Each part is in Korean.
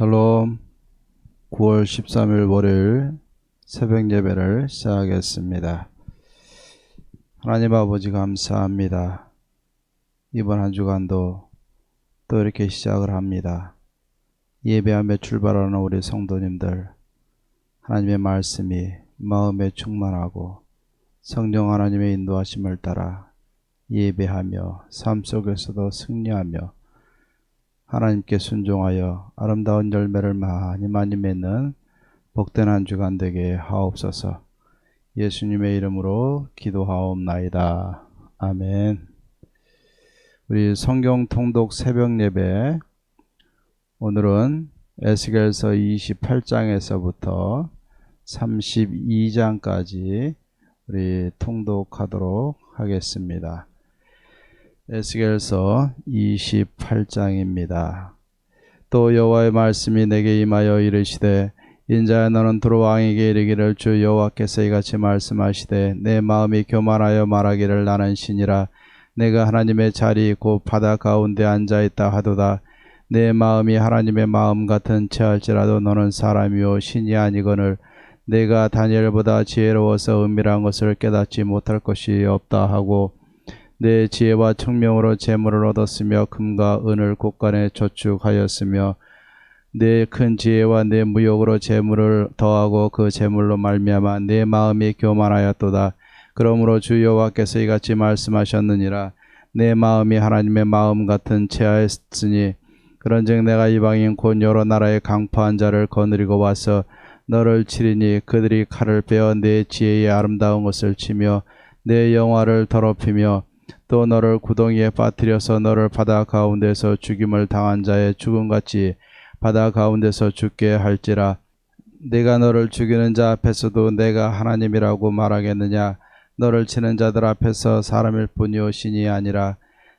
샬롬. 9월 13일 월요일 새벽 예배를 시작하겠습니다. 하나님 아버지 감사합니다. 이번 한 주간도 또 이렇게 시작을 합니다. 예배하며 출발하는 우리 성도님들, 하나님의 말씀이 마음에 충만하고 성령 하나님의 인도하심을 따라 예배하며 삶 속에서도 승리하며 하나님께 순종하여 아름다운 열매를 많이 맺는 복된 한 주간 되게 하옵소서. 예수님의 이름으로 기도하옵나이다. 아멘. 우리 성경 통독 새벽 예배, 오늘은 에스겔서 28장에서부터 32장까지 우리 통독하도록 하겠습니다. 에스겔서 28장입니다. 또 여호와의 말씀이 내게 임하여 이르시되, 인자야 너는 두루 왕에게 이르기를, 주 여호와께서 이같이 말씀하시되, 내 마음이 교만하여 말하기를 나는 신이라. 내가 하나님의 자리 곧 바다 가운데 앉아있다 하도다. 내 마음이 하나님의 마음 같은 체할지라도 너는 사람이요 신이 아니거늘, 내가 다니엘보다 지혜로워서 은밀한 것을 깨닫지 못할 것이 없다 하고, 내 지혜와 청명으로 재물을 얻었으며 금과 은을 곳간에 저축하였으며, 내 큰 지혜와 내 무역으로 재물을 더하고 그 재물로 말미암아 내 마음이 교만하였도다. 그러므로 주 여호와께서 이같이 말씀하셨느니라. 내 마음이 하나님의 마음 같은 체하였으니, 그런즉 내가 이방인 곧 여러 나라의 강포한 자를 거느리고 와서 너를 치리니, 그들이 칼을 빼어 내 지혜의 아름다운 것을 치며 내 영화를 더럽히며 또 너를 구덩이에 빠뜨려서 너를 바다 가운데서 죽임을 당한 자의 죽음같이 바다 가운데서 죽게 할지라. 내가 너를 죽이는 자 앞에서도 내가 하나님이라고 말하겠느냐? 너를 치는 자들 앞에서 사람일 뿐이요 신이 아니라.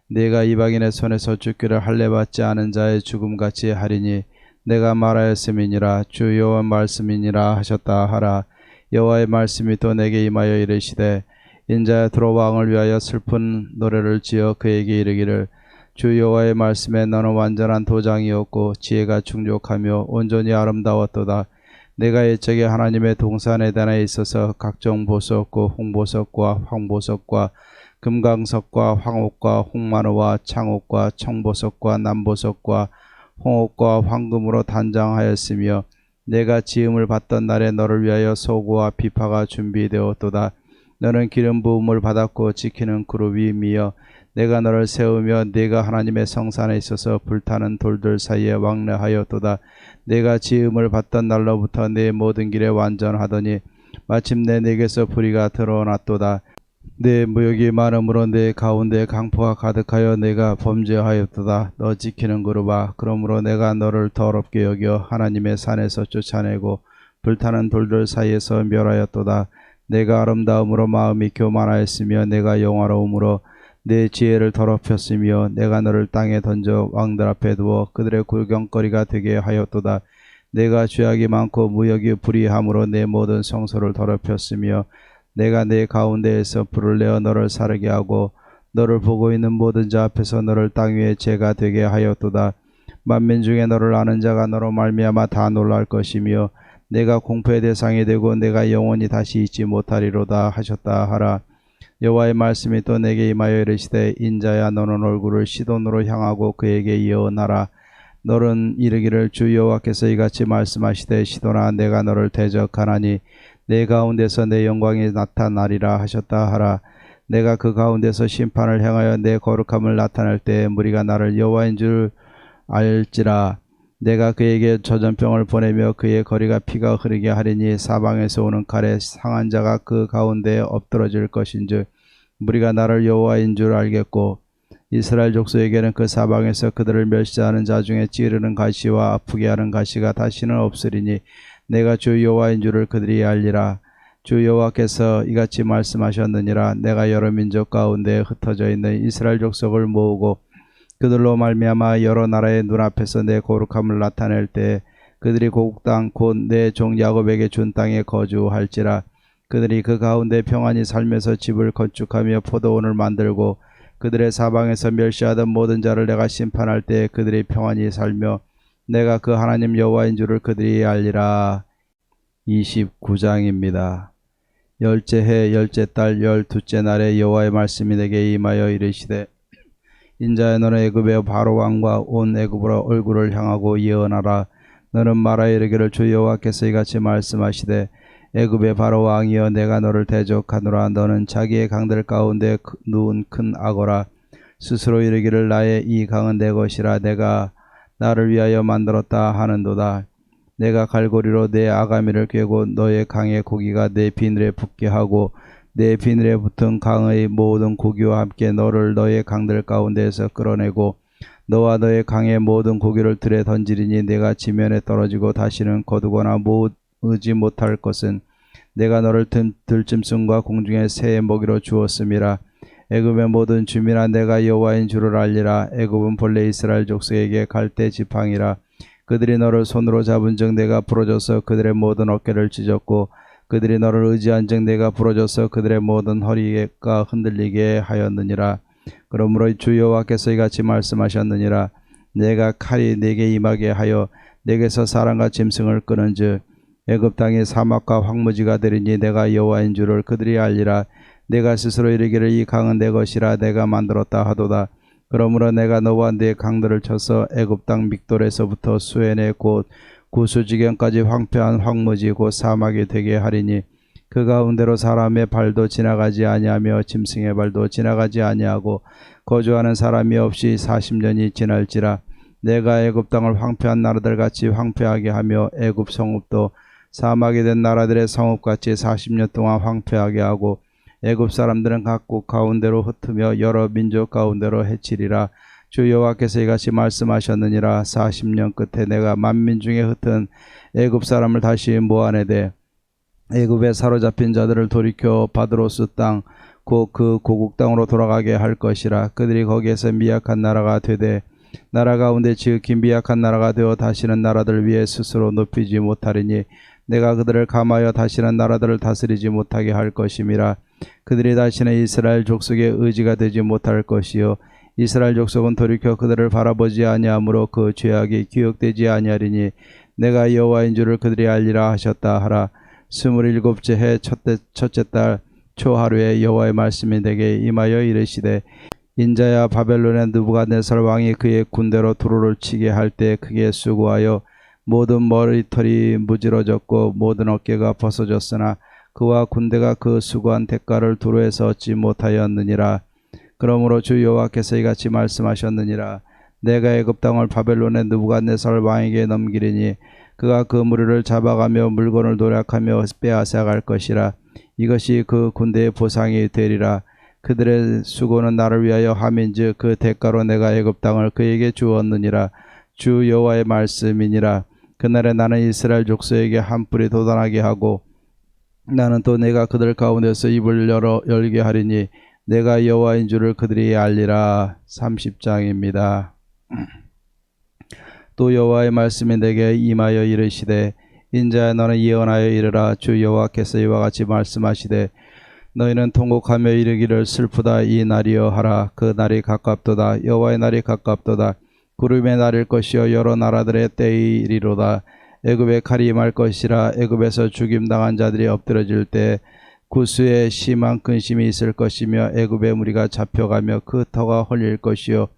내가 이방인의 손에서 죽기를 할례받지 않은 자의 죽음같이 하리니, 내가 말하였음이니라. 주 여호와 말씀이니라 하셨다 하라. 여호와의 말씀이 또 내게 임하여 이르시되, 인자야 두로 왕을 위하여 슬픈 노래를 지어 그에게 이르기를, 주 여호와의 말씀에 너는 완전한 도장이었고 지혜가 충족하며 온전히 아름다웠도다. 내가 옛적에 하나님의 동산 에덴에 있어서 각종 보석과 홍보석과 황보석과 금강석과 황옥과 홍마루와 창옥과 청보석과 남보석과 홍옥과 황금으로 단장하였으며, 내가 지음을 받던 날에 너를 위하여 소고와 비파가 준비되었도다. 너는 기름 부음을 받았고 지키는 그룹이 미어 내가 너를 세우며 네가 하나님의 성산에 있어서 불타는 돌들 사이에 왕래하였도다. 내가 지음을 받던 날로부터 내 모든 길에 완전하더니 마침내 내게서 불의가 드러났도다. 내 무역이 많음으로 내 가운데 강포가 가득하여 내가 범죄하였도다. 너 지키는 그룹아, 그러므로 내가 너를 더럽게 여겨 하나님의 산에서 쫓아내고 불타는 돌들 사이에서 멸하였도다. 내가 아름다움으로 마음이 교만하였으며 내가 영화로움으로 내 지혜를 더럽혔으며, 내가 너를 땅에 던져 왕들 앞에 두어 그들의 구경거리가 되게 하였도다. 내가 죄악이 많고 무역이 불의함으로 내 모든 성소를 더럽혔으며, 내가 내 가운데에서 불을 내어 너를 사르게 하고 너를 보고 있는 모든 자 앞에서 너를 땅 위에 죄가 되게 하였도다. 만민 중에 너를 아는 자가 너로 말미암아 다 놀랄 것이며, 내가 공포의 대상이 되고 내가 영원히 다시 잊지 못하리로다 하셨다 하라. 여호와의 말씀이 또 내게 임하여 이르시되, 인자야 너는 얼굴을 시돈으로 향하고 그에게 예언하라. 너는 이르기를, 주 여호와께서 이같이 말씀하시되, 시돈아 내가 너를 대적하나니 내 가운데서 내 영광이 나타나리라 하셨다 하라. 내가 그 가운데서 심판을 행하여 내 거룩함을 나타낼 때에 무리가 나를 여호와인 줄 알지라. 내가 그에게 저전병을 보내며 그의 거리가 피가 흐르게 하리니, 사방에서 오는 칼에 상한 자가 그 가운데에 엎드러질 것인즉 무리가 나를 여호와인 줄 알겠고, 이스라엘 족속에게는 그 사방에서 그들을 멸시하는 자 중에 찌르는 가시와 아프게 하는 가시가 다시는 없으리니, 내가 주 여호와인 줄을 그들이 알리라. 주 여호와께서 이같이 말씀하셨느니라. 내가 여러 민족 가운데 흩어져 있는 이스라엘 족속을 모으고 그들로 말미암아 여러 나라의 눈앞에서 내 거룩함을 나타낼 때 그들이 고국 땅 곧 내 종 야곱에게 준 땅에 거주할지라. 그들이 그 가운데 평안히 살면서 집을 건축하며 포도원을 만들고 그들의 사방에서 멸시하던 모든 자를 내가 심판할 때 그들이 평안히 살며 내가 그 하나님 여호와인 줄을 그들이 알리라. 29장입니다. 열째 해 열째 달 12째 날에 여호와의 말씀이 내게 임하여 이르시되 인자야 너는 애굽의 바로 왕과 온 애굽으로 얼굴을 향하고 예언하라. 너는 말하여 이르기를 주 여호와께서 이같이 말씀하시되 애굽의 바로 왕이여 내가 너를 대적하노라. 너는 자기의 강들 가운데 누운 큰 악어라. 스스로 이르기를 나의 이 강은 내 것이라. 내가 나를 위하여 만들었다 하는도다. 내가 갈고리로 내 아가미를 꿰고 너의 강의 고기가 내 비늘에 붙게 하고 내 비늘에 붙은 강의 모든 고기와 함께 너를 너의 강들 가운데에서 끌어내고 너와 너의 강의 모든 고기를 들에 던지리니 내가 지면에 떨어지고 다시는 거두거나 모으지 못할 것은 내가 너를 들짐승과 공중의 새의 먹이로 주었음이라. 애굽의 모든 주민아 내가 여호와인 줄을 알리라. 애굽은 본래 이스라엘 족속에게 갈대 지팡이라. 그들이 너를 손으로 잡은즉 내가 부러져서 그들의 모든 어깨를 찢었고 그들이 너를 의지한즉 내가 부러져서 그들의 모든 허리가 흔들리게 하였느니라. 그러므로 주 여호와께서 이같이 말씀하셨느니라. 내가 칼이 네게 임하게 하여 네게서 사람과 짐승을 끄는즉 애굽 땅이 사막과 황무지가 되리니 내가 여호와인 줄을 그들이 알리라. 내가 스스로 이르기를 이 강은 내 것이라. 내가 만들었다 하도다. 그러므로 내가 너와 네 강들을 쳐서 애굽 땅 믹돌에서부터 수엔의 곧 구스지경까지 황폐한 황무지 곧 사막이 되게 하리니 그 가운데로 사람의 발도 지나가지 아니하며 짐승의 발도 지나가지 아니하고 거주하는 사람이 없이 40년이 지날지라. 내가 애굽 땅을 황폐한 나라들 같이 황폐하게 하며 애굽 성읍도 사막이 된 나라들의 성읍같이 40년 동안 황폐하게 하고 애굽 사람들은 각국 가운데로 흩으며 여러 민족 가운데로 해치리라. 주 여호와께서 이같이 말씀하셨느니라. 40년 끝에 내가 만민 중에 흩은 애굽 사람을 다시 모아내되 애굽에 사로잡힌 자들을 돌이켜 바드로스 땅 곧 그 고국 땅으로 돌아가게 할 것이라. 그들이 거기에서 미약한 나라가 되되 나라 가운데 지극히 미약한 나라가 되어 다시는 나라들 위에 스스로 높이지 못하리니 내가 그들을 감하여 다시는 나라들을 다스리지 못하게 할 것임이라. 그들이 다시는 이스라엘 족속의 의지가 되지 못할 것이요 이스라엘 족속은 돌이켜 그들을 바라보지 아니하므로 그 죄악이 기억되지 아니하리니 내가 여호와인 줄을 그들이 알리라 하셨다 하라. 27째 해 첫째 달 초하루에 여호와의 말씀이 내게 임하여 이르시되 인자야 바벨론의 느부갓네살 왕이 그의 군대로 두루를 치게 할 때 크게 수고하여 모든 머리털이 무지러졌고 모든 어깨가 벗어졌으나 그와 군대가 그 수고한 대가를 두루에서 얻지 못하였느니라. 그러므로 주 여호와께서 이같이 말씀하셨느니라. 내가 애굽 땅을 바벨론의 느부갓네살 왕에게 넘기리니 그가 그 무리를 잡아가며 물건을 노략하며 빼앗아갈 것이라. 이것이 그 군대의 보상이 되리라. 그들의 수고는 나를 위하여 함인즉 그 대가로 내가 애굽 땅을 그에게 주었느니라. 주 여호와의 말씀이니라. 그날에 나는 이스라엘 족속에게 한 뿔이 돋아나게 하고 나는 또 내가 그들 가운데서 입을 열게 하리니 내가 여호와인 줄을 그들이 알리라. 30장입니다. 또 여호와의 말씀이 내게 임하여 이르시되 인자야 너는 예언하여 이르라. 주 여호와께서 이와 같이 말씀하시되 너희는 통곡하며 이르기를 슬프다 이 날이여 하라. 그 날이 가깝도다. 여호와의 날이 가깝도다. 구름의 날일 것이요 여러 나라들의 때이리로다. 애굽의 칼이 임할 것이라. 애굽에서 죽임당한 자들이 엎드러질 때 구스에 심한 근심이 있을 것이며 애굽의 무리가 잡혀가며 그 터가 헐릴 것이요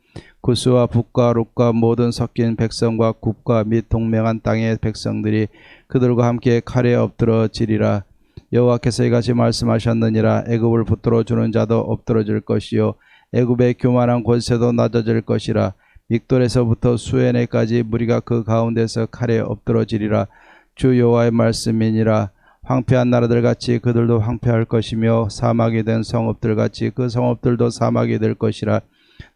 구스와 북과 룻과 모든 섞인 백성과 국가 및 동맹한 땅의 백성들이 그들과 함께 칼에 엎드러지리라. 여호와께서 이같이 말씀하셨느니라. 애굽을 붙들어 주는 자도 엎드러질 것이요 애굽의 교만한 권세도 낮아질 것이라. 믹돌에서부터 수에네까지 무리가 그 가운데서 칼에 엎드러지리라. 주 여호와의 말씀이니라. 황폐한 나라들 같이 그들도 황폐할 것이며 사막이 된 성읍들 같이 그 성읍들도 사막이 될 것이라.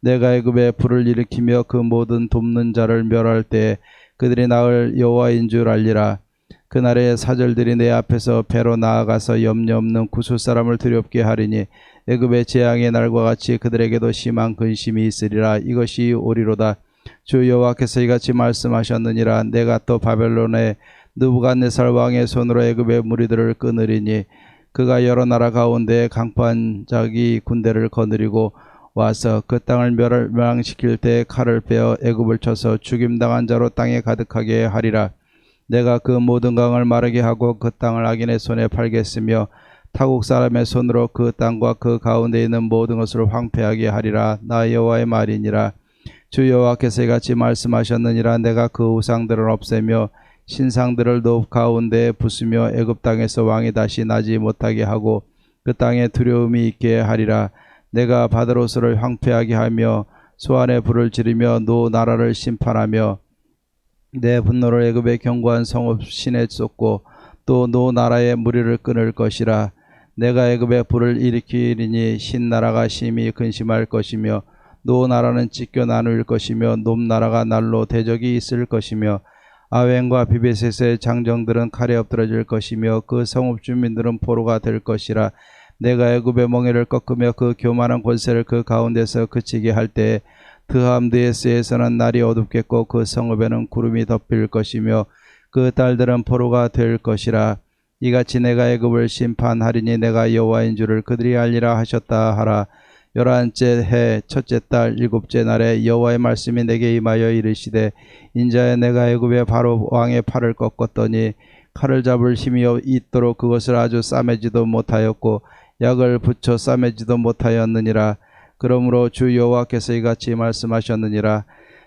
내가 애굽에 불을 일으키며 그 모든 돕는 자를 멸할 때 그들이 나을 여호와인 줄 알리라. 그날의 사절들이 내 앞에서 배로 나아가서 염려 없는 구스 사람을 두렵게 하리니 애굽의 재앙의 날과 같이 그들에게도 심한 근심이 있으리라. 이것이 오리로다. 주 여호와께서 이같이 말씀하셨느니라. 내가 또 바벨론의 느부갓네살 왕의 손으로 애굽의 무리들을 끊으리니 그가 여러 나라 가운데 강판 자기 군대를 거느리고 와서 그 땅을 멸망시킬 때 칼을 빼어 애굽을 쳐서 죽임당한 자로 땅에 가득하게 하리라. 내가 그 모든 강을 마르게 하고 그 땅을 악인의 손에 팔겠으며 타국 사람의 손으로 그 땅과 그 가운데 있는 모든 것을 황폐하게 하리라. 나 여호와의 말이니라. 주 여호와께서 이같이 말씀하셨느니라. 내가 그 우상들을 없애며 신상들을 높 가운데에 부수며 애굽 땅에서 왕이 다시 나지 못하게 하고 그 땅에 두려움이 있게 하리라. 내가 바드로스를 황폐하게 하며 소안에 불을 지르며 노 나라를 심판하며 내 분노를 애굽의 견고한 성읍 신에 쏟고 또 노 나라의 무리를 끊을 것이라. 내가 애굽에 불을 일으키리니 신 나라가 심히 근심할 것이며 노 나라는 찢겨 나눌 것이며 높 나라가 날로 대적이 있을 것이며 아웬과 비베셋의 장정들은 칼에 엎드러질 것이며 그 성읍 주민들은 포로가 될 것이라. 내가 애굽의 멍에를 꺾으며 그 교만한 권세를 그 가운데서 그치게 할 때에 드함드에스에서는 날이 어둡겠고 그 성읍에는 구름이 덮일 것이며 그 딸들은 포로가 될 것이라. 이같이 내가 애굽을 심판하리니 내가 여호와인 줄을 그들이 알리라 하셨다 하라. 11째 해 첫째 달 7째 날에 여호와의 말씀이 내게 임하여 이르시되 인자야 내가 애굽의 바로 왕의 팔을 꺾었더니 칼을 잡을 힘이 있도록 그것을 아주 싸매지도 못하였고 약을 붙여 싸매지도 못하였느니라. 그러므로 주 여호와께서 이같이 말씀하셨느니라.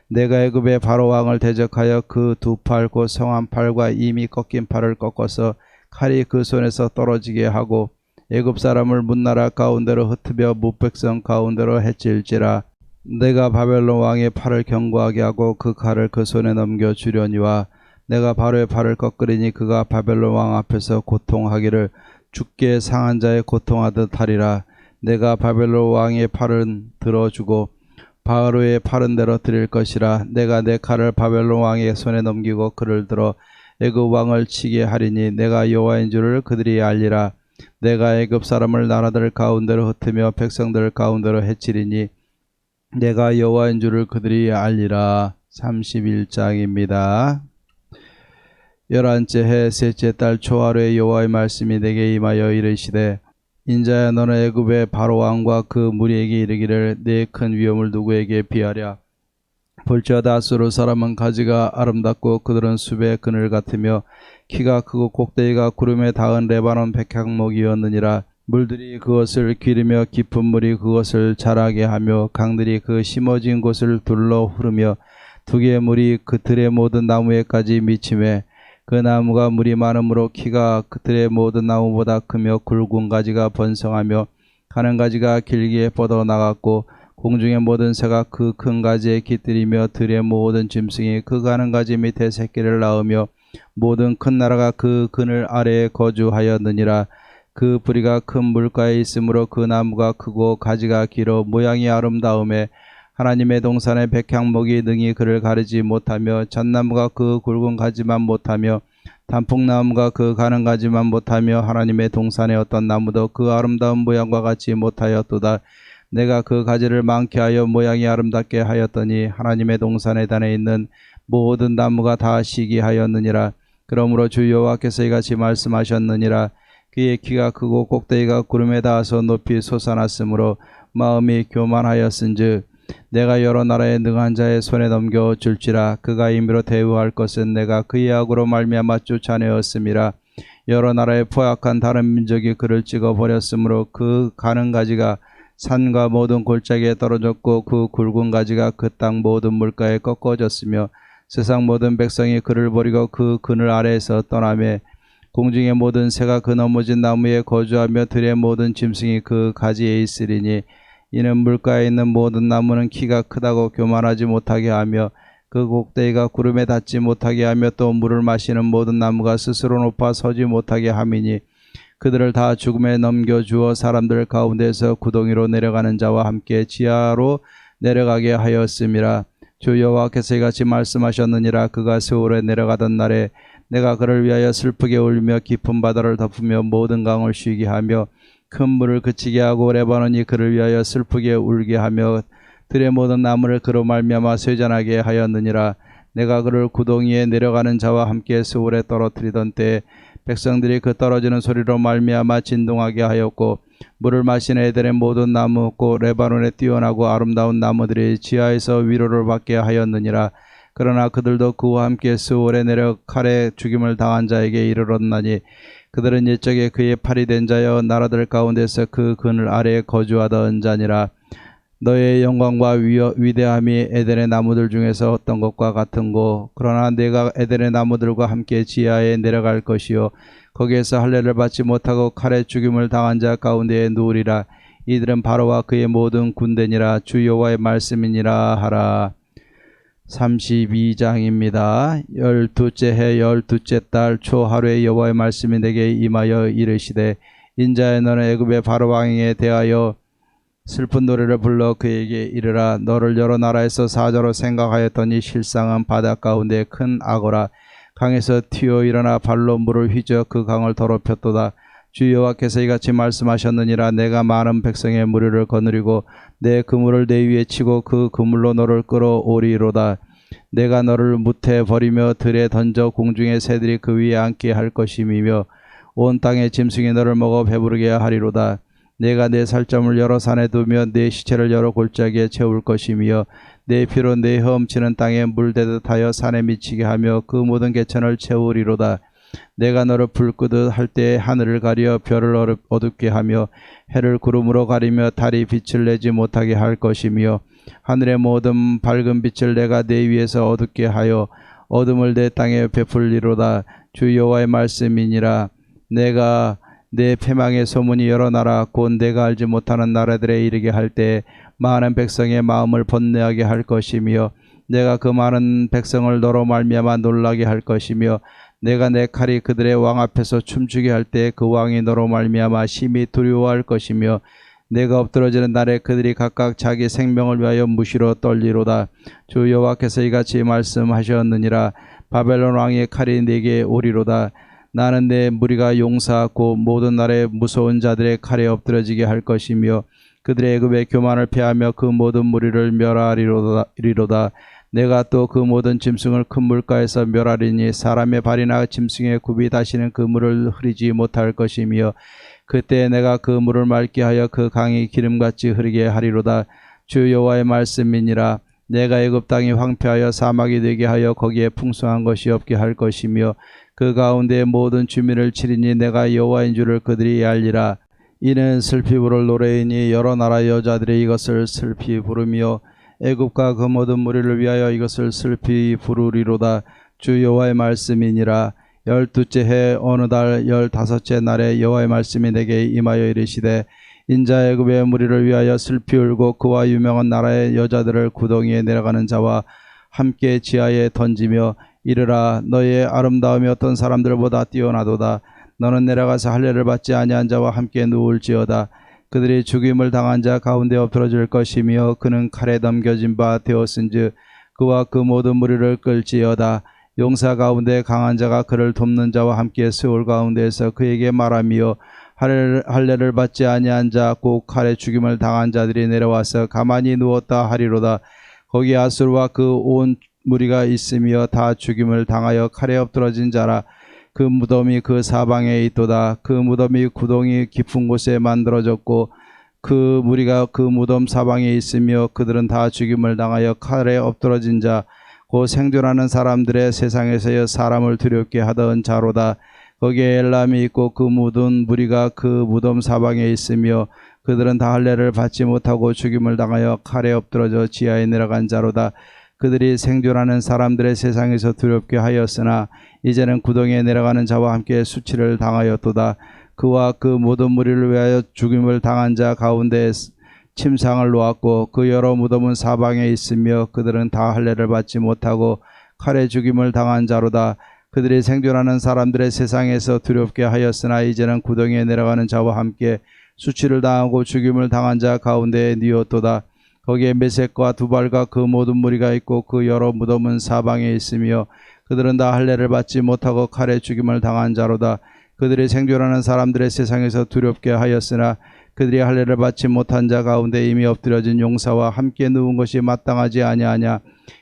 내가 애굽의 바로 왕을 대적하여 그 두 팔 곧 성한 팔과 이미 꺾인 팔을 꺾어서 칼이 그 손에서 떨어지게 하고 애굽 사람을 문나라 가운데로 흩으며 무백성 가운데로 해칠지라. 내가 바벨론 왕의 팔을 견고하게 하고 그 칼을 그 손에 넘겨 주려니와 내가 바로의 팔을 꺾으리니 그가 바벨론 왕 앞에서 고통하기를 죽게 상한 자의 고통하듯 하리라. 내가 바벨론 왕의 팔은 들어주고 바로의 팔은 내려 드릴 것이라. 내가 내 칼을 바벨론 왕의 손에 넘기고 그를 들어 애굽 왕을 치게 하리니 내가 여호와인 줄을 그들이 알리라. 내가 애굽 사람을 나라들 가운데로 흩으며 백성들 가운데로 해치리니 내가 여호와인 줄을 그들이 알리라. 31장입니다. 11째 해 셋째 달 초하루에 여호와의 말씀이 내게 임하여 이르시되 인자야 너는 애굽의 바로 왕과 그 무리에게 이르기를 네 큰 위엄을 누구에게 비하랴. 볼지어다 아수르 사람은 가지가 아름답고 그들은 숲의 그늘 같으며 키가 크고 꼭대기가 구름에 닿은 레바논 백향목이었느니라. 물들이 그것을 기르며 깊은 물이 그것을 자라게 하며 강들이 그 심어진 곳을 둘러 흐르며 두 개의 물이 그 들의 모든 나무에까지 미치매 그 나무가 물이 많으므로 키가 그 들의 모든 나무보다 크며 굵은 가지가 번성하며 가는 가지가 길게 뻗어나갔고 공중의 모든 새가 그 큰 가지에 깃들이며 들의 모든 짐승이 그 가는 가지 밑에 새끼를 낳으며 모든 큰 나라가 그 그늘 아래에 거주하였느니라. 그 뿌리가 큰 물가에 있으므로 그 나무가 크고 가지가 길어 모양이 아름다움에 하나님의 동산의 백향목이 능히 그를 가르지 못하며 잣나무가 그 굵은 가지만 못하며 단풍나무가 그 가는 가지만 못하며 하나님의 동산의 어떤 나무도 그 아름다운 모양과 같이 못하였도다. 내가 그 가지를 많게 하여 모양이 아름답게 하였더니 하나님의 동산의 단에 있는 모든 나무가 다 시기하였느니라. 그러므로 주 여호와께서 이같이 말씀하셨느니라. 그의 키가 크고 꼭대기가 구름에 닿아서 높이 솟아났으므로 마음이 교만하였은즉 내가 여러 나라의 능한 자의 손에 넘겨 줄지라. 그가 임의로 대우할 것은 내가 그의 악으로 말미암아 쫓아내었음이라. 여러 나라의 포악한 다른 민족이 그를 찍어버렸으므로 그 가는 가지가 산과 모든 골짜기에 떨어졌고 그 굵은 가지가 그 땅 모든 물가에 꺾어졌으며 세상 모든 백성이 그를 버리고 그 그늘 아래에서 떠나며 공중의 모든 새가 그 넘어진 나무에 거주하며 들의 모든 짐승이 그 가지에 있으리니 이는 물가에 있는 모든 나무는 키가 크다고 교만하지 못하게 하며 그 꼭대기가 구름에 닿지 못하게 하며 또 물을 마시는 모든 나무가 스스로 높아 서지 못하게 함이니 그들을 다 죽음에 넘겨주어 사람들 가운데서 구덩이로 내려가는 자와 함께 지하로 내려가게 하였음이라. 주 여호와께서 이같이 말씀하셨느니라. 그가 세월에 내려가던 날에 내가 그를 위하여 슬프게 울며 깊은 바다를 덮으며 모든 강을 쉬게 하며 큰 물을 그치게 하고 레바논이 그를 위하여 슬프게 울게 하며 들의 모든 나무를 그로 말미암아 쇠잔하게 하였느니라. 내가 그를 구덩이에 내려가는 자와 함께 세월에 떨어뜨리던 때에 백성들이 그 떨어지는 소리로 말미암아 진동하게 하였고 물을 마시는 에덴의 모든 나무 곧 레바논에 뛰어나고 아름다운 나무들이 지하에서 위로를 받게 하였느니라. 그러나 그들도 그와 함께 스올에 내려 칼에 죽임을 당한 자에게 이르렀나니 그들은 옛적에 그의 팔이 된 자여 나라들 가운데서 그 그늘 아래에 거주하던 자니라. 너의 영광과 위대함이 에덴의 나무들 중에서 어떤 것과 같은고. 그러나 내가 에덴의 나무들과 함께 지하에 내려갈 것이요 거기에서 할례를 받지 못하고 칼에 죽임을 당한 자 가운데에 누우리라. 이들은 바로와 그의 모든 군대니라. 주 여호와의 말씀이니라 하라. 32장입니다. 12째 해 12째 달 초 하루에 여호와의 말씀이 내게 임하여 이르시되 인자야 너는 애굽의 바로 왕에게 대하여 슬픈 노래를 불러 그에게 이르라. 너를 여러 나라에서 사자로 생각하였더니 실상은 바다 가운데 큰 악어라. 강에서 튀어 일어나 발로 물을 휘저 그 강을 더럽혔도다. 주 여호와께서 이같이 말씀하셨느니라. 내가 많은 백성의 무리를 거느리고 내 그물을 내 위에 치고 그 그물로 너를 끌어오리로다. 내가 너를 무태 버리며 들에 던져 공중의 새들이 그 위에 앉게 할 것임이며 온 땅의 짐승이 너를 먹어 배부르게 하리로다. 내가 내 살점을 여러 산에 두며 내 시체를 여러 골짜기에 채울 것이며 내 피로 내 헤엄치는 땅에 물대듯 하여 산에 미치게 하며 그 모든 개천을 채우리로다. 내가 너를 불 끄듯 할 때에 하늘을 가려 별을 어둡게 하며 해를 구름으로 가리며 달이 빛을 내지 못하게 할 것이며 하늘의 모든 밝은 빛을 내가 내 위에서 어둡게 하여 어둠을 내 땅에 베풀리로다. 주 여호와의 말씀이니라. 내가 내 패망의 소문이 여러 나라 곧 내가 알지 못하는 나라들에 이르게 할 때 많은 백성의 마음을 번뇌하게 할 것이며 내가 그 많은 백성을 너로 말미암아 놀라게 할 것이며 내가 내 칼이 그들의 왕 앞에서 춤추게 할 때 그 왕이 너로 말미암아 심히 두려워할 것이며 내가 엎드러지는 날에 그들이 각각 자기 생명을 위하여 무시로 떨리로다. 주 여호와께서 이같이 말씀하셨느니라. 바벨론 왕의 칼이 네게 오리로다. 나는 내 무리가 용사하고 모든 나라의 무서운 자들의 칼에 엎드러지게 할 것이며 그들의 애굽의 교만을 패하며 그 모든 무리를 멸하리로다. 내가 또 그 모든 짐승을 큰 물가에서 멸하리니 사람의 발이나 짐승의 굽이 다시는 그 물을 흐리지 못할 것이며 그때 내가 그 물을 맑게 하여 그 강이 기름같이 흐르게 하리로다. 주 여호와의 말씀이니라. 내가 애굽 땅이 황폐하여 사막이 되게 하여 거기에 풍성한 것이 없게 할 것이며 그 가운데 모든 주민을 치리니 내가 여호와인 줄을 그들이 알리라. 이는 슬피 부를 노래이니 여러 나라 여자들이 이것을 슬피 부르며 애굽과 그 모든 무리를 위하여 이것을 슬피 부르리로다. 주 여호와의 말씀이니라. 12째 해 어느 달 15째 날에 여호와의 말씀이 내게 임하여 이르시되 인자 애굽의 무리를 위하여 슬피 울고 그와 유명한 나라의 여자들을 구덩이에 내려가는 자와 함께 지하에 던지며 이르라. 너의 아름다움이 어떤 사람들보다 뛰어나도다. 너는 내려가서 할례를 받지 아니한 자와 함께 누울지어다. 그들이 죽임을 당한 자 가운데 엎드러질 것이며 그는 칼에 넘겨진 바 되었은즉 그와 그 모든 무리를 끌지어다. 용사 가운데 강한 자가 그를 돕는 자와 함께 스올 가운데에서 그에게 말하며 할례를 받지 아니한 자 곧 칼에 죽임을 당한 자들이 내려와서 가만히 누웠다 하리로다. 거기 아수르와 그 온 무리가 있으며 다 죽임을 당하여 칼에 엎드러진 자라. 그 무덤이 그 사방에 있도다. 그 무덤이 구덩이 깊은 곳에 만들어졌고 그 무리가 그 무덤 사방에 있으며 그들은 다 죽임을 당하여 칼에 엎드러진 자 곧 생존하는 사람들의 세상에서여 사람을 두렵게 하던 자로다. 거기에 엘람이 있고 그 묻은 무리가 그 무덤 사방에 있으며 그들은 다 할례를 받지 못하고 죽임을 당하여 칼에 엎드러져 지하에 내려간 자로다. 그들이 생존하는 사람들의 세상에서 두렵게 하였으나 이제는 구덩이에 내려가는 자와 함께 수치를 당하였도다. 그와 그 모든 무리를 위하여 죽임을 당한 자 가운데 침상을 놓았고 그 여러 무덤은 사방에 있으며 그들은 다 할례를 받지 못하고 칼에 죽임을 당한 자로다. 그들이 생존하는 사람들의 세상에서 두렵게 하였으나 이제는 구덩이에 내려가는 자와 함께 수치를 당하고 죽임을 당한 자 가운데에 뉘었도다. 거기에 메섹과 두발과 그 모든 무리가 있고 그 여러 무덤은 사방에 있으며 그들은 다 할례를 받지 못하고 칼에 죽임을 당한 자로다. 그들이 생존하는 사람들의 세상에서 두렵게 하였으나 그들이 할례를 받지 못한 자 가운데 이미 엎드려진 용사와 함께 누운 것이 마땅하지 아니하냐.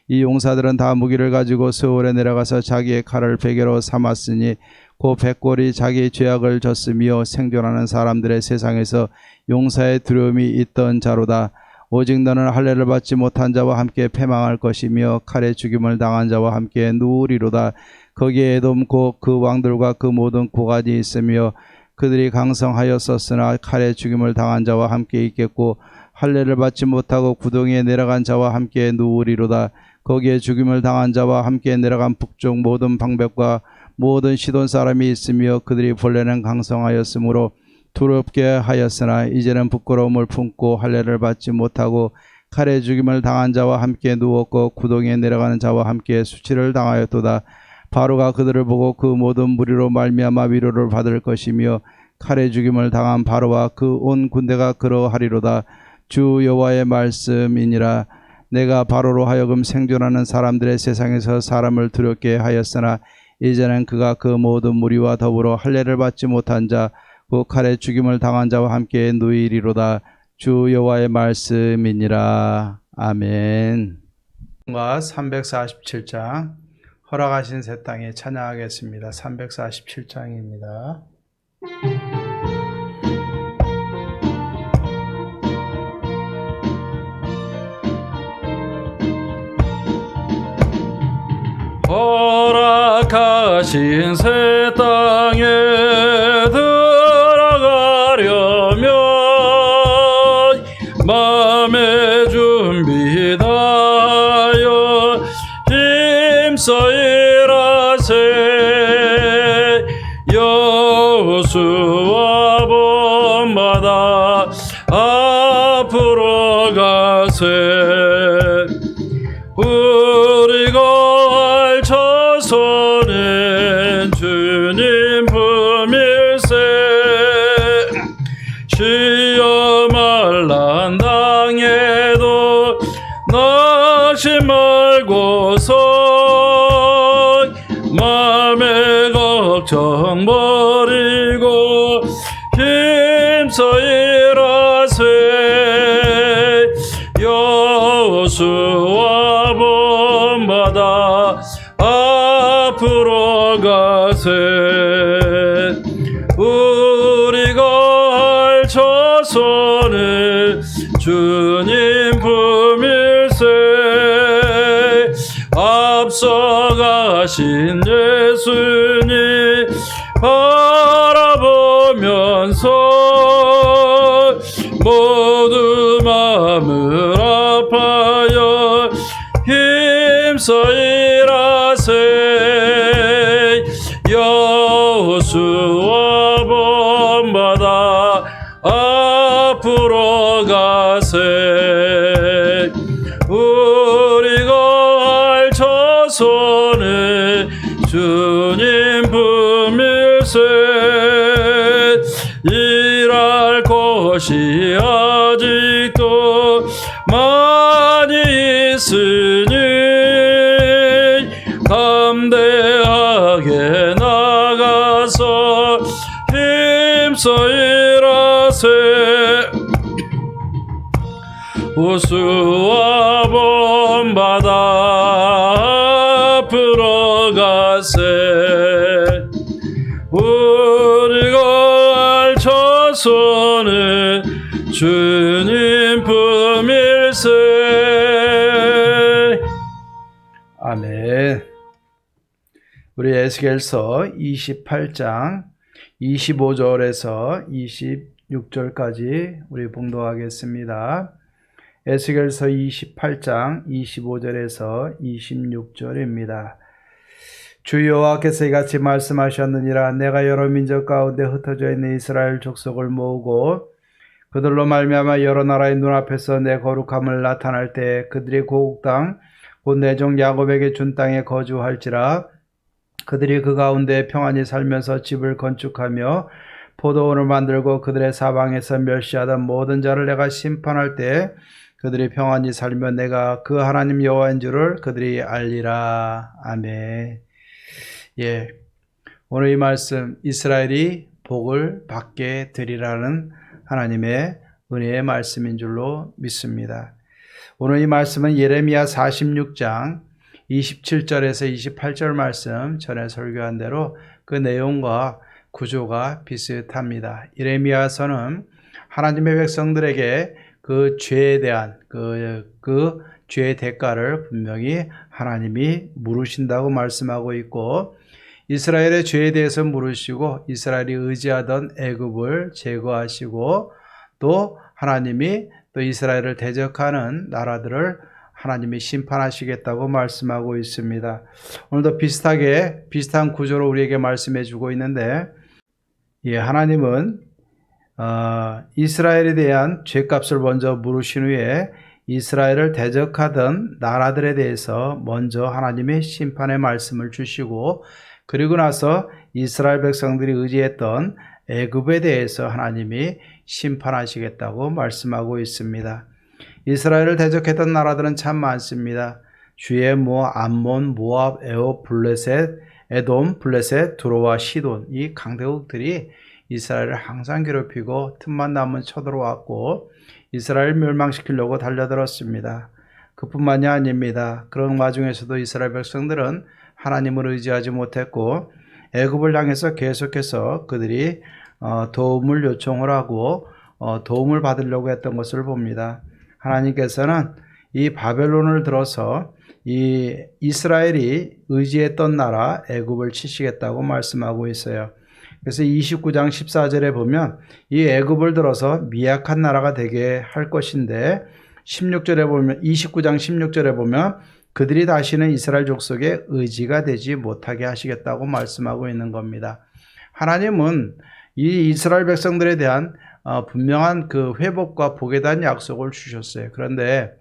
이 용사들은 다 무기를 가지고 스올에 내려가서 자기의 칼을 베개로 삼았으니 곧 백골이 자기 죄악을 졌으며 생존하는 사람들의 세상에서 용사의 두려움이 있던 자로다. 오직 너는 할례를 받지 못한 자와 함께 패망할 것이며 칼에 죽임을 당한 자와 함께 누우리로다. 거기에 에돔 곧 그 왕들과 그 모든 고관이 있으며 그들이 강성하였었으나 칼에 죽임을 당한 자와 함께 있겠고 할례를 받지 못하고 구덩이에 내려간 자와 함께 누우리로다. 거기에 죽임을 당한 자와 함께 내려간 북쪽 모든 방백과 모든 시돈 사람이 있으며 그들이 본래는 강성하였으므로 두렵게 하였으나 이제는 부끄러움을 품고 할례를 받지 못하고 칼에 죽임을 당한 자와 함께 누웠고 구덩이에 내려가는 자와 함께 수치를 당하였도다. 바로가 그들을 보고 그 모든 무리로 말미암아 위로를 받을 것이며 칼에 죽임을 당한 바로와 그 온 군대가 그러하리로다. 주 여호와의 말씀이니라. 내가 바로로 하여금 생존하는 사람들의 세상에서 사람을 두렵게 하였으나 이제는 그가 그 모든 무리와 더불어 할례를 받지 못한 자 그 칼에 죽임을 당한 자와 함께 누이리로다. 주 여호와의 말씀이니라. 아멘. 347장 허락하신 새 땅에 찬양하겠습니다. 347장입니다. 허락하신 새 땅에 들어가려면 마음의 준비 다하여 힘써 일하세. 여호수아 본받아 앞으로 가세. 우리가 할 처소는 주님 품일세. 시험할 난 당해도 낙심 말고서 맘의 걱정 버리고 힘써 일하세. 여호수아 본받아 앞으로 가세. 우리가 할 처소는 주님 품일세. 앞서가신 예수님 바라보면서 모두 마음을 아파여 힘써 일하세. 여호수아 본받아 앞으로 가세. 우리가 할 처소는 주님 품일세. 일할 곳이 아직도 많이 있으니 담대하게 나가서 힘써 일하세. 호수아 본받아 앞으로 가세. 우리가 할 처소는 주님 품일세. 아멘. 우리 에스겔서 28장 25절에서 26절까지 우리 봉독하겠습니다. 에스겔서 28장 25절에서 26절입니다. 주 여호와께서 이같이 말씀하셨느니라. 내가 여러 민족 가운데 흩어져 있는 이스라엘 족속을 모으고 그들로 말미암아 여러 나라의 눈앞에서 내 거룩함을 나타날 때 그들이 고국 땅 곧 내 종 야곱에게 준 땅에 거주할지라. 그들이 그 가운데 평안히 살면서 집을 건축하며 포도원을 만들고 그들의 사방에서 멸시하던 모든 자를 내가 심판할 때 그들이 평안히 살며 내가 그 하나님 여호와인 줄을 그들이 알리라. 아멘. 예, 오늘 이 말씀 이스라엘이 복을 받게 되리라는 하나님의 은혜의 말씀인 줄로 믿습니다. 오늘 이 말씀은 예레미야 46장 27절에서 28절 말씀 전에 설교한 대로 그 내용과 구조가 비슷합니다. 예레미야서는 하나님의 백성들에게 그 죄에 대한 그 죄의 대가를 분명히 하나님이 물으신다고 말씀하고 있고, 이스라엘의 죄에 대해서 물으시고 이스라엘이 의지하던 애굽을 제거하시고, 또 하나님이 또 이스라엘을 대적하는 나라들을 하나님이 심판하시겠다고 말씀하고 있습니다. 오늘도 비슷한 구조로 우리에게 말씀해 주고 있는데, 하나님은 이스라엘에 대한 죄값을 먼저 물으신 후에 이스라엘을 대적하던 나라들에 대해서 먼저 하나님의 심판의 말씀을 주시고, 그리고 나서 이스라엘 백성들이 의지했던 애굽에 대해서 하나님이 심판하시겠다고 말씀하고 있습니다. 이스라엘을 대적했던 나라들은 참 많습니다. 주에 암몬, 모압, 에호, 블레셋, 에돔, 블레셋, 두로와 시돈, 이 강대국들이 이스라엘을 항상 괴롭히고 틈만 나면 쳐들어왔고 이스라엘을 멸망시키려고 달려들었습니다. 그뿐만이 아닙니다. 그런 와중에서도 이스라엘 백성들은 하나님을 의지하지 못했고 애굽을 향해서 계속해서 그들이 도움을 요청을 하고 도움을 받으려고 했던 것을 봅니다. 하나님께서는 이 바벨론을 들어서 이 이스라엘이 의지했던 나라 애굽을 치시겠다고 말씀하고 있어요. 그래서 29장 14절에 보면 이 애굽을 들어서 미약한 나라가 되게 할 것인데, 29장 16절에 보면 그들이 다시는 이스라엘 족속의 의지가 되지 못하게 하시겠다고 말씀하고 있는 겁니다. 하나님은 이 이스라엘 백성들에 대한 분명한 그 회복과 복에 대한 약속을 주셨어요. 그런데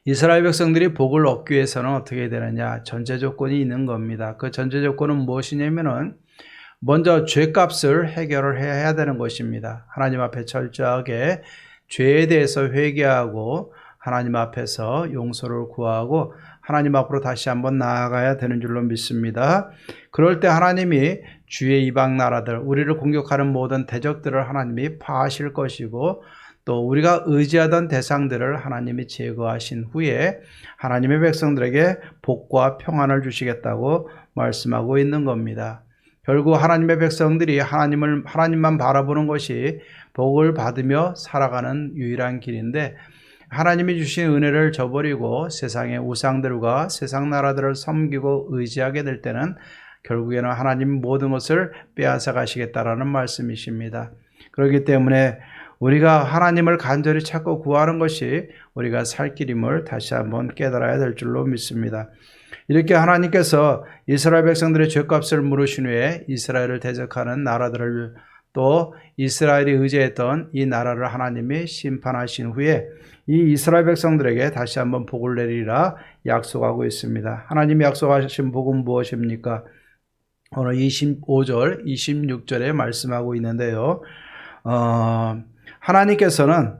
이스라엘 백성들이 복을 얻기 위해서는 어떻게 해야 되느냐? 전제 조건이 있는 겁니다. 그 전제 조건은 무엇이냐면은 먼저 죄값을 해결을 해야 되는 것입니다. 하나님 앞에 철저하게 죄에 대해서 회개하고 하나님 앞에서 용서를 구하고 하나님 앞으로 다시 한번 나아가야 되는 줄로 믿습니다. 그럴 때 하나님이 주의 이방 나라들, 우리를 공격하는 모든 대적들을 하나님이 파하실 것이고, 또 우리가 의지하던 대상들을 하나님이 제거하신 후에 하나님의 백성들에게 복과 평안을 주시겠다고 말씀하고 있는 겁니다. 결국 하나님의 백성들이 하나님만 바라보는 것이 복을 받으며 살아가는 유일한 길인데, 하나님이 주신 은혜를 저버리고 세상의 우상들과 세상 나라들을 섬기고 의지하게 될 때는 결국에는 하나님 모든 것을 빼앗아 가시겠다라는 말씀이십니다. 그렇기 때문에 우리가 하나님을 간절히 찾고 구하는 것이 우리가 살 길임을 다시 한번 깨달아야 될 줄로 믿습니다. 이렇게 하나님께서 이스라엘 백성들의 죄값을 물으신 후에 이스라엘을 대적하는 나라들을, 또 이스라엘이 의지했던 이 나라를 하나님이 심판하신 후에 이 이스라엘 백성들에게 다시 한번 복을 내리라 약속하고 있습니다. 하나님이 약속하신 복은 무엇입니까? 오늘 25절, 26절에 말씀하고 있는데요. 하나님께서는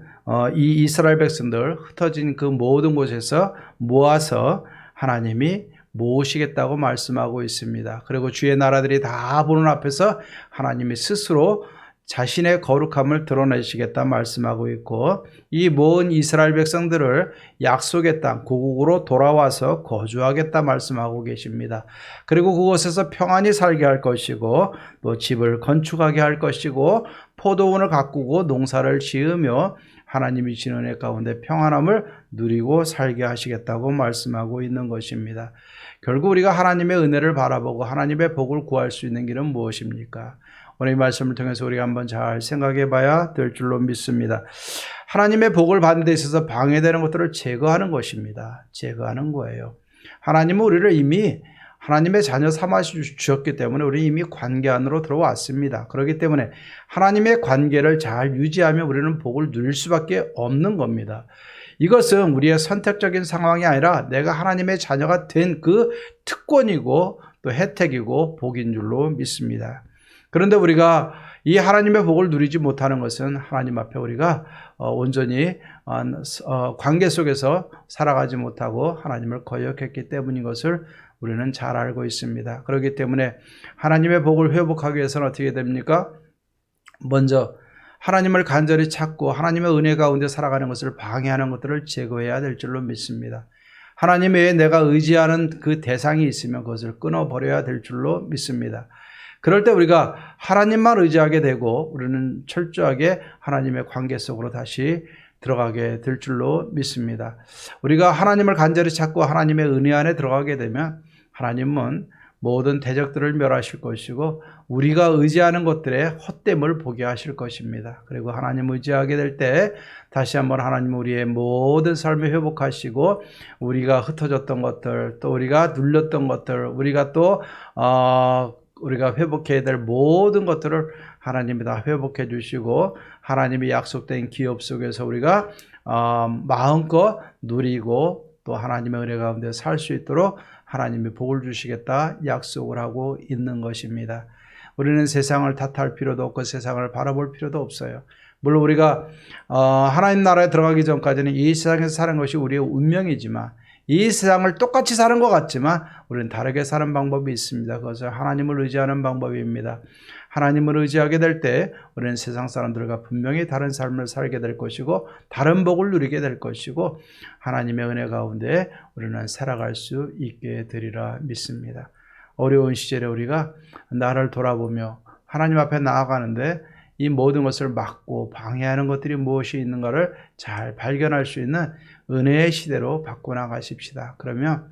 이 이스라엘 백성들 흩어진 그 모든 곳에서 모아서 하나님이 모으시겠다고 말씀하고 있습니다. 그리고 주의 나라들이 다 보는 앞에서 하나님이 스스로 자신의 거룩함을 드러내시겠다 말씀하고 있고, 이 모은 이스라엘 백성들을 약속의 땅 고국으로 돌아와서 거주하겠다 말씀하고 계십니다. 그리고 그곳에서 평안히 살게 할 것이고, 또 집을 건축하게 할 것이고, 포도원을 가꾸고 농사를 지으며 하나님이 주신 은혜 가운데 평안함을 누리고 살게 하시겠다고 말씀하고 있는 것입니다. 결국 우리가 하나님의 은혜를 바라보고 하나님의 복을 구할 수 있는 길은 무엇입니까? 오늘 이 말씀을 통해서 우리가 한번 잘 생각해 봐야 될 줄로 믿습니다. 하나님의 복을 받는 데 있어서 방해되는 것들을 제거하는 것입니다. 제거하는 거예요. 하나님은 우리를 이미 하나님의 자녀 삼아 주셨기 때문에 우리 이미 관계 안으로 들어왔습니다. 그렇기 때문에 하나님의 관계를 잘 유지하며 우리는 복을 누릴 수밖에 없는 겁니다. 이것은 우리의 선택적인 상황이 아니라 내가 하나님의 자녀가 된 그 특권이고 또 혜택이고 복인 줄로 믿습니다. 그런데 우리가 이 하나님의 복을 누리지 못하는 것은 하나님 앞에 우리가 온전히 관계 속에서 살아가지 못하고 하나님을 거역했기 때문인 것을 우리는 잘 알고 있습니다. 그렇기 때문에 하나님의 복을 회복하기 위해서는 어떻게 됩니까? 먼저 하나님을 간절히 찾고 하나님의 은혜 가운데 살아가는 것을 방해하는 것들을 제거해야 될 줄로 믿습니다. 하나님 외에 내가 의지하는 그 대상이 있으면 그것을 끊어버려야 될 줄로 믿습니다. 그럴 때 우리가 하나님만 의지하게 되고 우리는 철저하게 하나님의 관계 속으로 다시 들어가게 될 줄로 믿습니다. 우리가 하나님을 간절히 찾고 하나님의 은혜 안에 들어가게 되면 하나님은 모든 대적들을 멸하실 것이고 우리가 의지하는 것들의 헛됨을 보게 하실 것입니다. 그리고 하나님 의지하게 될 때 다시 한번 하나님 우리의 모든 삶을 회복하시고 우리가 흩어졌던 것들 또 우리가 눌렸던 것들 우리가 또 우리가 회복해야 될 모든 것들을 하나님이 다 회복해 주시고 하나님이 약속된 기업 속에서 우리가 마음껏 누리고 또 하나님의 은혜 가운데 살 수 있도록 하나님이 복을 주시겠다 약속을 하고 있는 것입니다. 우리는 세상을 탓할 필요도 없고 세상을 바라볼 필요도 없어요. 물론 우리가 하나님 나라에 들어가기 전까지는 이 세상에서 사는 것이 우리의 운명이지만 이 세상을 똑같이 사는 것 같지만 우리는 다르게 사는 방법이 있습니다. 그것은 하나님을 의지하는 방법입니다. 하나님을 의지하게 될 때 우리는 세상 사람들과 분명히 다른 삶을 살게 될 것이고 다른 복을 누리게 될 것이고 하나님의 은혜 가운데 우리는 살아갈 수 있게 되리라 믿습니다. 어려운 시절에 우리가 나를 돌아보며 하나님 앞에 나아가는데 이 모든 것을 막고 방해하는 것들이 무엇이 있는가를 잘 발견할 수 있는 은혜의 시대로 바꿔나가십시다. 그러면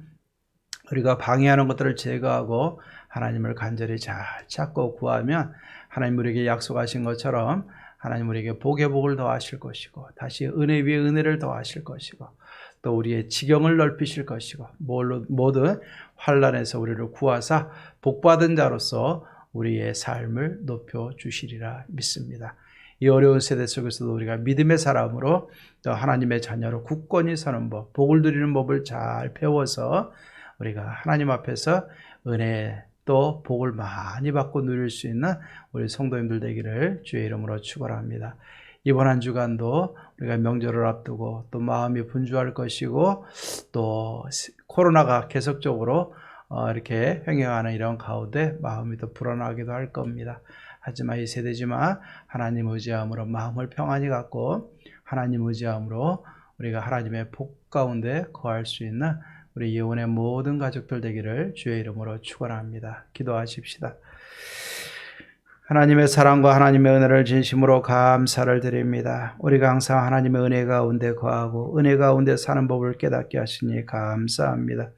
우리가 방해하는 것들을 제거하고 하나님을 간절히 잘 찾고 구하면 하나님 우리에게 약속하신 것처럼 하나님 우리에게 복의 복을 더하실 것이고 다시 은혜 위에 은혜를 더하실 것이고 또 우리의 지경을 넓히실 것이고 모든 환난에서 우리를 구하사 복받은 자로서 우리의 삶을 높여주시리라 믿습니다. 이 어려운 세대 속에서도 우리가 믿음의 사람으로 또 하나님의 자녀로 굳건히 서는 법, 복을 누리는 법을 잘 배워서 우리가 하나님 앞에서 은혜 또 복을 많이 받고 누릴 수 있는 우리 성도님들 되기를 주의 이름으로 축원합니다. 이번 한 주간도 우리가 명절을 앞두고 또 마음이 분주할 것이고 또 코로나가 계속적으로 이렇게 횡행하는 이런 가운데 마음이 더 불안하기도 할 겁니다. 하지만 이 세대지만 하나님 의지함으로 마음을 평안히 갖고 하나님 의지함으로 우리가 하나님의 복 가운데 거할 수 있는 우리 예원의 모든 가족들 되기를 주의 이름으로 축원합니다. 기도하십시다. 하나님의 사랑과 하나님의 은혜를 진심으로 감사를 드립니다. 우리가 항상 하나님의 은혜 가운데 거하고 은혜 가운데 사는 법을 깨닫게 하시니 감사합니다.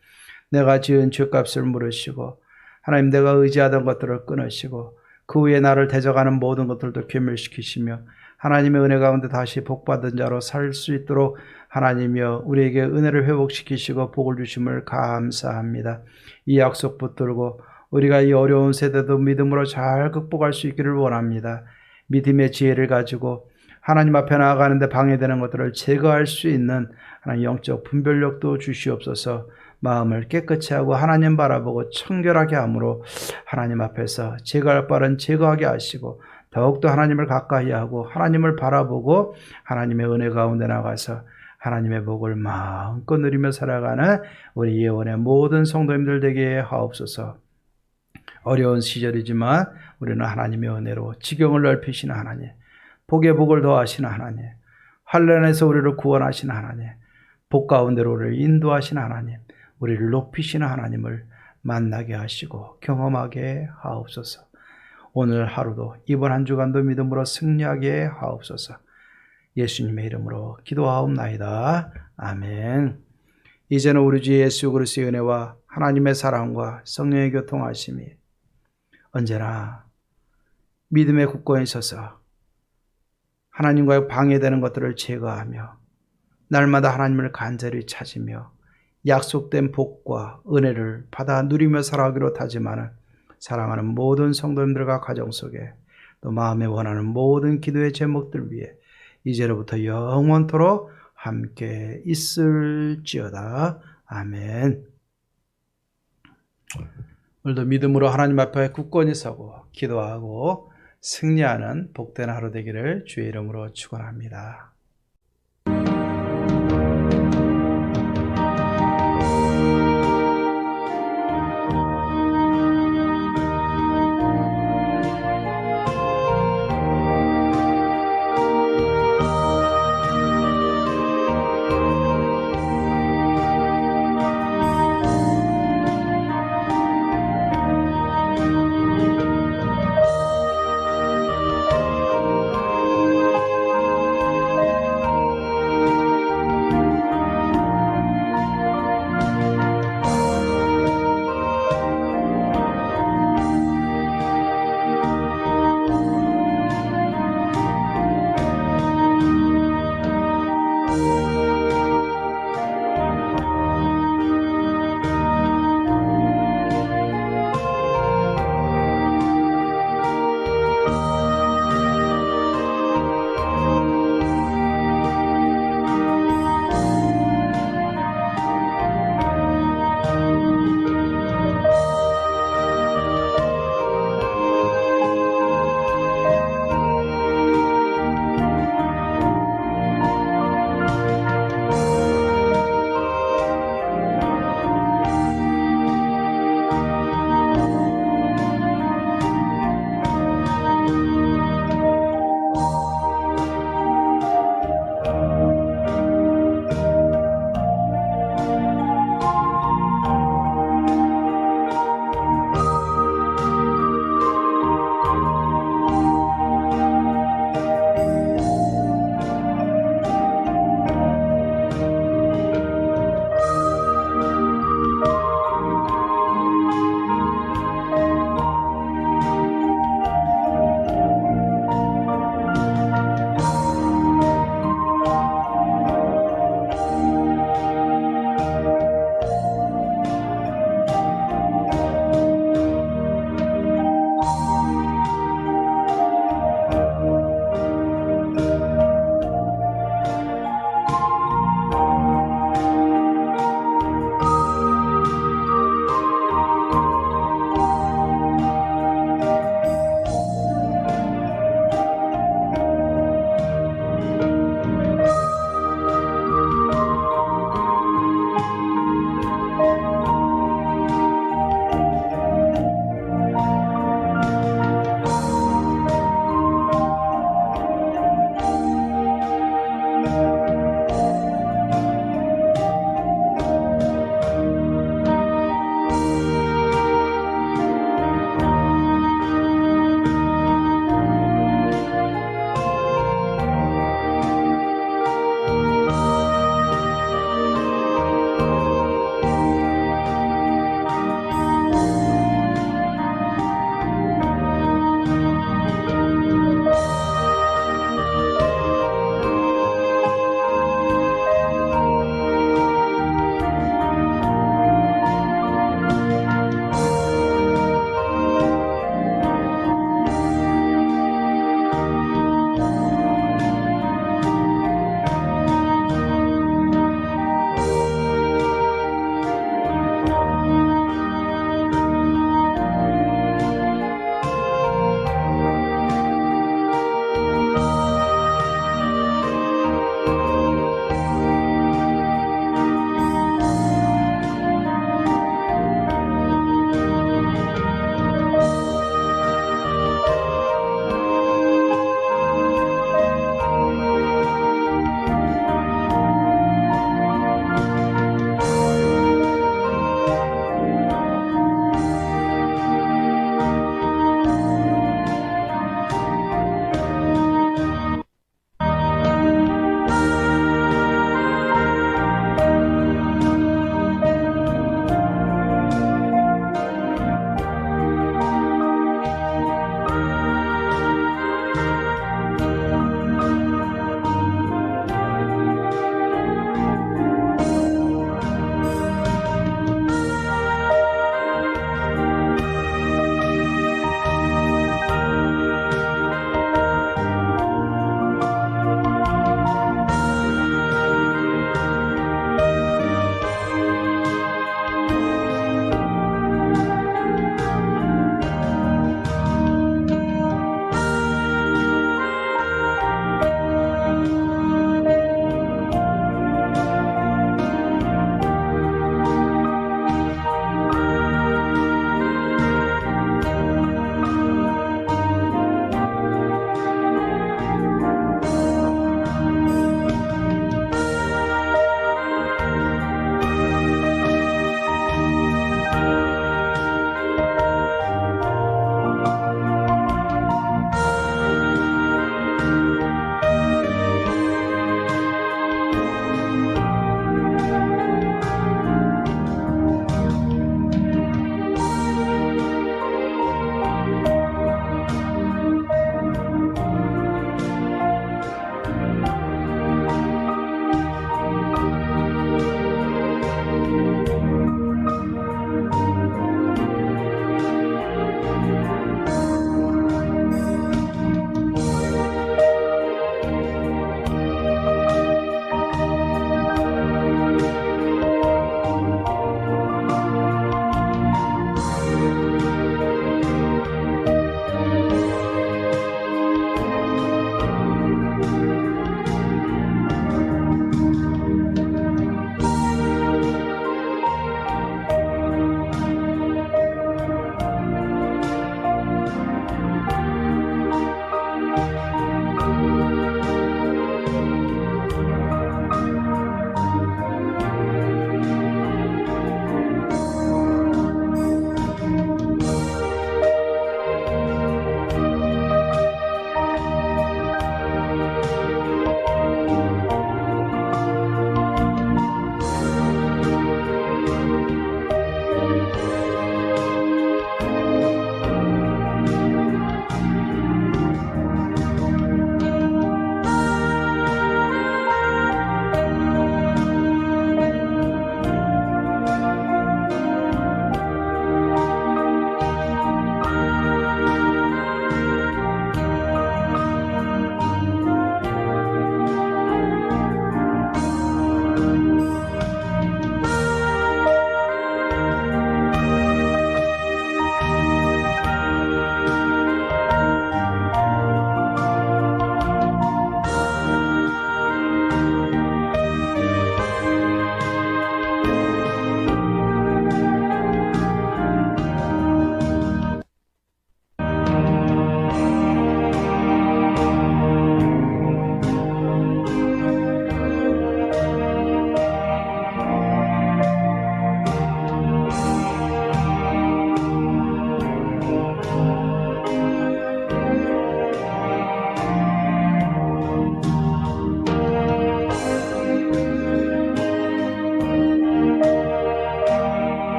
내가 지은 죄값을 물으시고 하나님 내가 의지하던 것들을 끊으시고 그 후에 나를 대적하는 모든 것들도 괴멸시키시며 하나님의 은혜 가운데 다시 복받은 자로 살 수 있도록 하나님이여 우리에게 은혜를 회복시키시고 복을 주심을 감사합니다. 이 약속 붙들고 우리가 이 어려운 세대도 믿음으로 잘 극복할 수 있기를 원합니다. 믿음의 지혜를 가지고 하나님 앞에 나아가는데 방해되는 것들을 제거할 수 있는 하나님 영적 분별력도 주시옵소서. 마음을 깨끗이 하고 하나님 바라보고 청결하게 함으로 하나님 앞에서 제거할 바는 제거하게 하시고 더욱더 하나님을 가까이 하고 하나님을 바라보고 하나님의 은혜 가운데 나가서 하나님의 복을 마음껏 누리며 살아가는 우리 예원의 모든 성도님들 되게 하옵소서. 어려운 시절이지만 우리는 하나님의 은혜로 지경을 넓히시는 하나님, 복의 복을 더하시는 하나님, 환난에서 우리를 구원하시는 하나님, 복 가운데로 우리를 인도하시는 하나님, 우리를 높이시는 하나님을 만나게 하시고 경험하게 하옵소서. 오늘 하루도 이번 한 주간도 믿음으로 승리하게 하옵소서. 예수님의 이름으로 기도하옵나이다. 아멘. 이제는 우리 주 예수 그리스도의 은혜와 하나님의 사랑과 성령의 교통하심이 언제나 믿음의 굳건히 서서 하나님과의 방해되는 것들을 제거하며 날마다 하나님을 간절히 찾으며 약속된 복과 은혜를 받아 누리며 살아가기로 다짐하는 사랑하는 모든 성도님들과 가정 속에 또 마음에 원하는 모든 기도의 제목들 위해 이제로부터 영원토록 함께 있을지어다. 아멘. 오늘도 믿음으로 하나님 앞에 굳건히 서고 기도하고 승리하는 복된 하루 되기를 주의 이름으로 축원합니다.